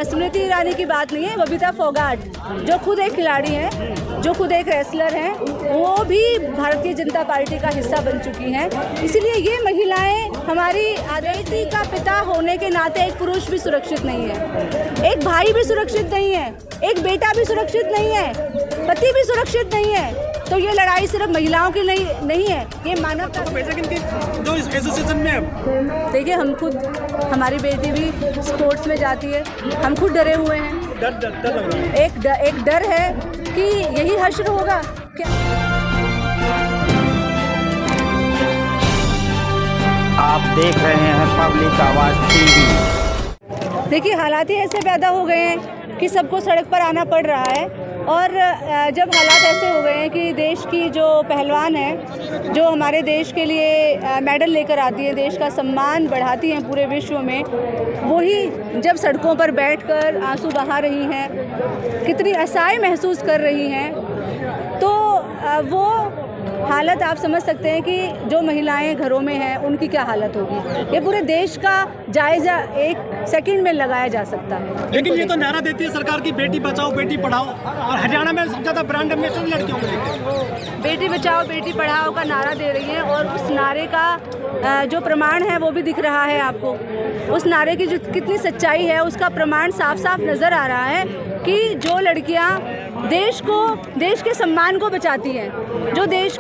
स्मृति ईरानी की बात नहीं है, बबीता फोगाट जो खुद एक खिलाड़ी हैं, जो खुद एक रेसलर हैं, वो भी भारतीय जनता पार्टी का हिस्सा बन चुकी हैं। इसीलिए ये महिलाएं हमारी आज़ादी का पिता होने के नाते एक पुरुष भी सुरक्षित नहीं है, एक भाई भी सुरक्षित नहीं है, एक बेटा भी सुरक्षित नहीं है, पति भी सुरक्षित नहीं है। तो ये लड़ाई सिर्फ महिलाओं की नहीं है, ये मानवता जो इस एसोसिएशन में है। देखिए, हम खुद, हमारी बेटी भी स्पोर्ट्स में जाती है, हम खुद डरे हुए हैं। डर लग रहा है। एक डर है कि यही हश्र होगा क्या। आप देख रहे हैं पब्लिक आवाज़ टीवी। देखिए, हालात ही ऐसे पैदा हो गए हैं कि सबको सड़क पर आना पड़ रहा है। और जब हालात ऐसे हो गए हैं कि देश की जो पहलवान है, जो हमारे देश के लिए मेडल लेकर आती है, देश का सम्मान बढ़ाती हैं पूरे विश्व में, वही जब सड़कों पर बैठकर आंसू बहा रही हैं, कितनी असहाय महसूस कर रही हैं, तो वो हालत आप समझ सकते हैं कि जो महिलाएं घरों में हैं उनकी क्या हालत होगी। ये पूरे देश का जायज़ा एक सेकंड में लगाया जा सकता है। लेकिन ये तो नारा देती है सरकार की, बेटी बचाओ बेटी पढ़ाओ, और हरियाणा में सबसे ज़्यादा ब्रांड एम्बेसडर लड़कियों को लेकर बेटी बचाओ बेटी पढ़ाओ का नारा दे रही हैं, और उस नारे का जो प्रमाण है वो भी दिख रहा है आपको। उस नारे की जो कितनी सच्चाई है उसका प्रमाण साफ साफ नज़र आ रहा है कि जो लड़कियां देश के सम्मान को बचाती हैं, जो देश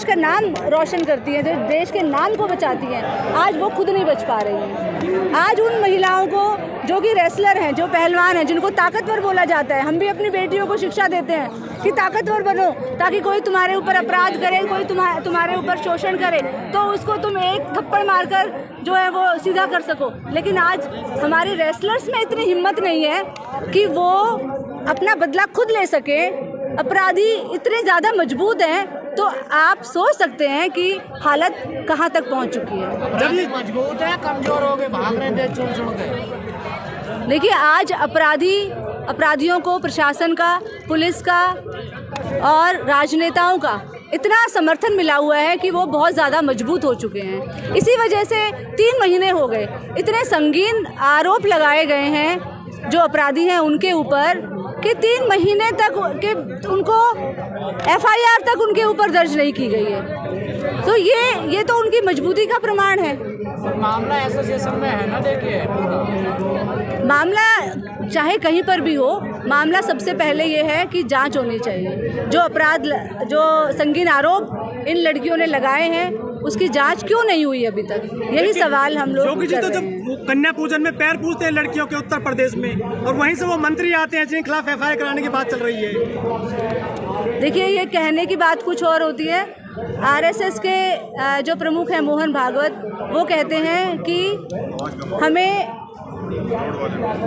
का नाम रोशन करती हैं, जो देश के नाम को बचाती हैं, आज वो खुद नहीं बच पा रही हैं। आज उन महिलाओं को जो कि रेसलर हैं, जो पहलवान हैं, जिनको ताकतवर बोला जाता है, हम भी अपनी बेटियों को शिक्षा देते हैं कि ताकतवर बनो, ताकि कोई तुम्हारे ऊपर अपराध करे, कोई तुम्हारे ऊपर शोषण करे तो उसको तुम एक थप्पड़ मारकर जो है वो सीधा कर सको। लेकिन आज हमारे रेसलर्स में इतनी हिम्मत नहीं है कि वो अपना बदला खुद ले सके। अपराधी इतने ज़्यादा मजबूत हैं, तो आप सोच सकते हैं कि हालत कहाँ तक पहुँच चुकी है। जब ये मजबूत है, कमजोर हो गए, भाग रहे थे चुन के। देखिए, आज अपराधियों को प्रशासन का, पुलिस का और राजनेताओं का इतना समर्थन मिला हुआ है कि वो बहुत ज़्यादा मजबूत हो चुके हैं। इसी वजह से 3 महीने हो गए, इतने संगीन आरोप लगाए गए हैं जो अपराधी हैं उनके ऊपर कि 3 महीने तक के उनको FIR तक उनके ऊपर दर्ज नहीं की गई है। तो ये तो उनकी मजबूती का प्रमाण है। मामला एसोसिएशन में है ना, देखिए मामला चाहे कहीं पर भी हो, मामला सबसे पहले ये है कि जांच होनी चाहिए। जो संगीन आरोप इन लड़कियों ने लगाए हैं उसकी जांच क्यों नहीं हुई अभी तक, यही सवाल हम लोग योगी जी तो जब कन्या पूजन में पैर पूजते हैं लड़कियों के उत्तर प्रदेश में, और वहीं से वो मंत्री आते हैं जिनके खिलाफ FIR कराने की बात चल रही है। देखिए, ये कहने की बात कुछ और होती है। RSS के जो प्रमुख हैं मोहन भागवत, वो कहते हैं कि हमें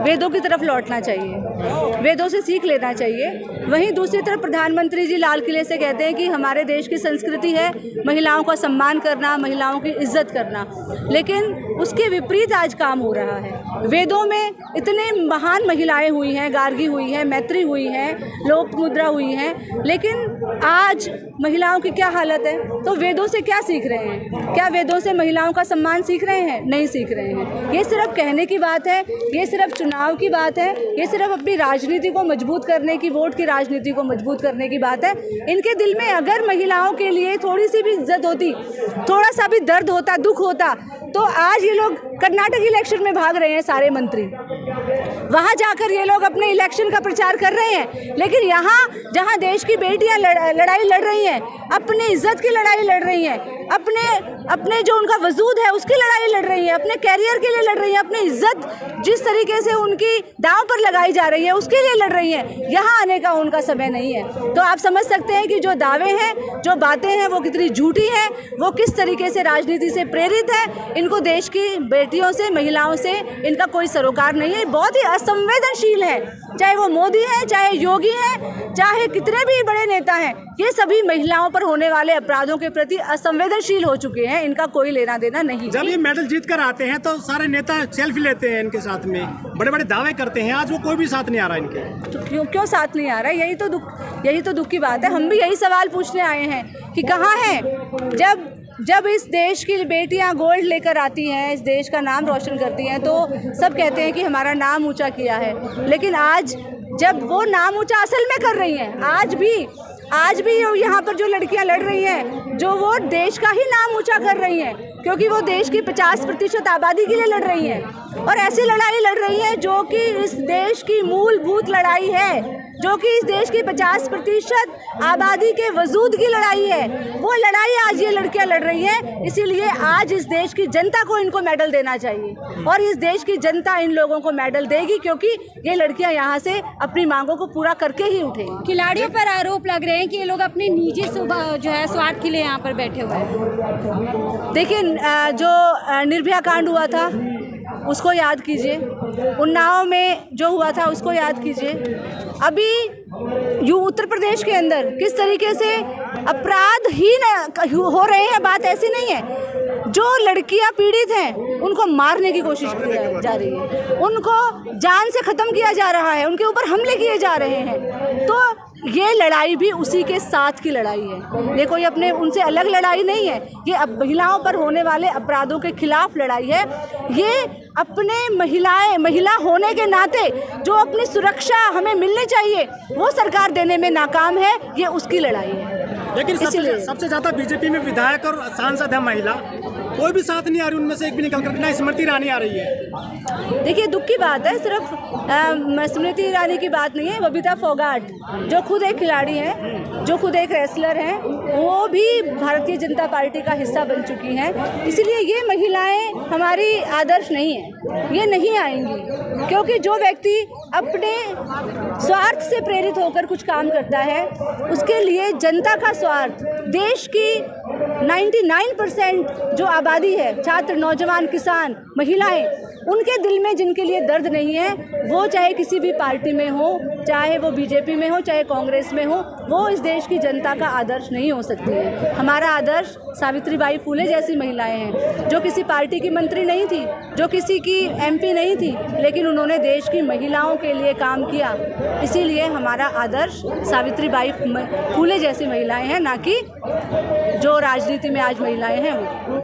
वेदों की तरफ लौटना चाहिए, वेदों से सीख लेना चाहिए। वहीं दूसरी तरफ प्रधानमंत्री जी लाल किले से कहते हैं कि हमारे देश की संस्कृति है महिलाओं का सम्मान करना, महिलाओं की इज्जत करना, लेकिन उसके विपरीत आज काम हो रहा है। वेदों में इतने महान महिलाएं हुई हैं, गार्गी हुई हैं, मैत्री हुई हैं, लोकमुद्रा हुई हैं, लेकिन आज महिलाओं की क्या हालत है। तो वेदों से क्या सीख रहे हैं? क्या वेदों से महिलाओं का सम्मान सीख रहे हैं? नहीं सीख रहे हैं। ये सिर्फ कहने की बात है, ये सिर्फ चुनाव की बात है, ये सिर्फ अपनी राजनीति को मजबूत करने की, वोट की राजनीति को मजबूत करने की बात है। इनके दिल में अगर महिलाओं के लिए थोड़ी सी भी इज्जत होती, थोड़ा सा भी दर्द होता, दुख होता, तो आज ये लोग कर्नाटक इलेक्शन में भाग रहे हैं सारे मंत्री, वहाँ जाकर ये लोग अपने इलेक्शन का प्रचार कर रहे हैं। लेकिन यहाँ जहाँ देश की बेटियाँ लड़ाई लड़ रही हैं, अपनी इज्जत की लड़ाई लड़ रही हैं, अपने जो उनका वजूद है उसकी लड़ाई लड़ रही हैं, अपने कैरियर के लिए लड़ रही हैं, अपनी इज्जत जिस तरीके से उनकी दांव पर लगाई जा रही है उसके लिए लड़ रही हैं, यहाँ आने का उनका समय नहीं है। तो आप समझ सकते हैं कि जो दावे हैं, जो बातें हैं, वो कितनी झूठी हैं, वो किस तरीके से राजनीति से प्रेरित है। इनको देश की बेटियों से, महिलाओं से इनका कोई सरोकार नहीं है। बहुत ही असंवेदनशील है, चाहे वो मोदी है, चाहे योगी है, चाहे कितने भी बड़े नेता हैं, ये सभी महिलाओं पर होने वाले अपराधों के प्रति असंवेदनशील हो चुके हैं। इनका कोई लेना देना नहीं। जब ये मेडल जीत कर आते हैं तो सारे नेता सेल्फी लेते हैं इनके साथ में, बड़े बड़े दावे करते हैं, आज वो कोई भी साथ नहीं आ रहा इनके। तो क्यों साथ नहीं आ रहा है? यही तो दुख की बात है। हम भी यही सवाल पूछने आए हैं कि कहाँ हैं जब जब इस देश की बेटियां गोल्ड लेकर आती हैं, इस देश का नाम रोशन करती हैं, तो सब कहते हैं कि हमारा नाम ऊंचा किया है। लेकिन आज जब वो नाम ऊंचा असल में कर रही हैं, आज भी यहाँ पर जो लड़कियां लड़ रही हैं, जो वो देश का ही नाम ऊंचा कर रही हैं, क्योंकि वो देश की 50% आबादी के लिए लड़ रही हैं और ऐसी लड़ाई लड़ रही हैं जो कि इस देश की मूलभूत लड़ाई है, जो कि इस देश की 50% आबादी के वजूद की लड़ाई है। वो लड़ाई आज ये लड़कियां लड़ रही हैं, इसीलिए आज इस देश की जनता को इनको मेडल देना चाहिए और इस देश की जनता इन लोगों को मेडल देगी, क्योंकि ये लड़कियां यहाँ से अपनी मांगों को पूरा करके ही उठेंगी। खिलाड़ियों पर आरोप लग रहे हैं कि ये लोग अपने निजी जो है स्वार्थ के लिए यहाँ पर बैठे हुए हैं। देखिए, जो निर्भया कांड हुआ था उसको याद कीजिए, उन्नाव में जो हुआ था उसको याद कीजिए। अभी उत्तर प्रदेश के अंदर किस तरीके से अपराधहीन हो रहे हैं, बात ऐसी नहीं है। जो लड़कियां पीड़ित हैं उनको मारने की कोशिश की जा रही है, उनको जान से ख़त्म किया जा रहा है, उनके ऊपर हमले किए जा रहे हैं। तो ये लड़ाई भी उसी के साथ की लड़ाई है, ये कोई अपने उनसे अलग लड़ाई नहीं है। ये अब महिलाओं पर होने वाले अपराधों के खिलाफ लड़ाई है। ये अपने महिला होने के नाते जो अपनी सुरक्षा हमें मिलनी चाहिए वो सरकार देने में नाकाम है, ये उसकी लड़ाई है। लेकिन सबसे ज़्यादा बीजेपी में विधायक और सांसद है महिला, कोई भी साथ नहीं आ रही उनमें से एक भी निकल कर, ना स्मृति ईरानी आ रही है। देखिए, दुख की बात है, सिर्फ स्मृति ईरानी की बात नहीं है। बबीता फोगाट जो खुद एक खिलाड़ी हैं, जो खुद एक रेसलर हैं, वो भी भारतीय जनता पार्टी का हिस्सा बन चुकी हैं। इसलिए ये महिलाएं हमारी आदर्श नहीं है, ये नहीं आएंगी, क्योंकि जो व्यक्ति अपने स्वार्थ से प्रेरित होकर कुछ काम करता है, उसके लिए जनता का स्वार्थ, देश की 99% जो आबादी है, छात्र, नौजवान, किसान, महिलाएं, उनके दिल में जिनके लिए दर्द नहीं है, वो चाहे किसी भी पार्टी में हो, चाहे वो बीजेपी में हो, चाहे कांग्रेस में हो, वो इस देश की जनता का आदर्श नहीं हो सकती है। हमारा आदर्श सावित्रीबाई फुले जैसी महिलाएं हैं, जो किसी पार्टी की मंत्री नहीं थी, जो किसी की MP नहीं थी, लेकिन उन्होंने देश की महिलाओं के लिए काम किया। इसीलिए हमारा आदर्श सावित्रीबाई फुले जैसी महिलाएं हैं, ना कि जो राजनीति में आज महिलाएं हैं वो।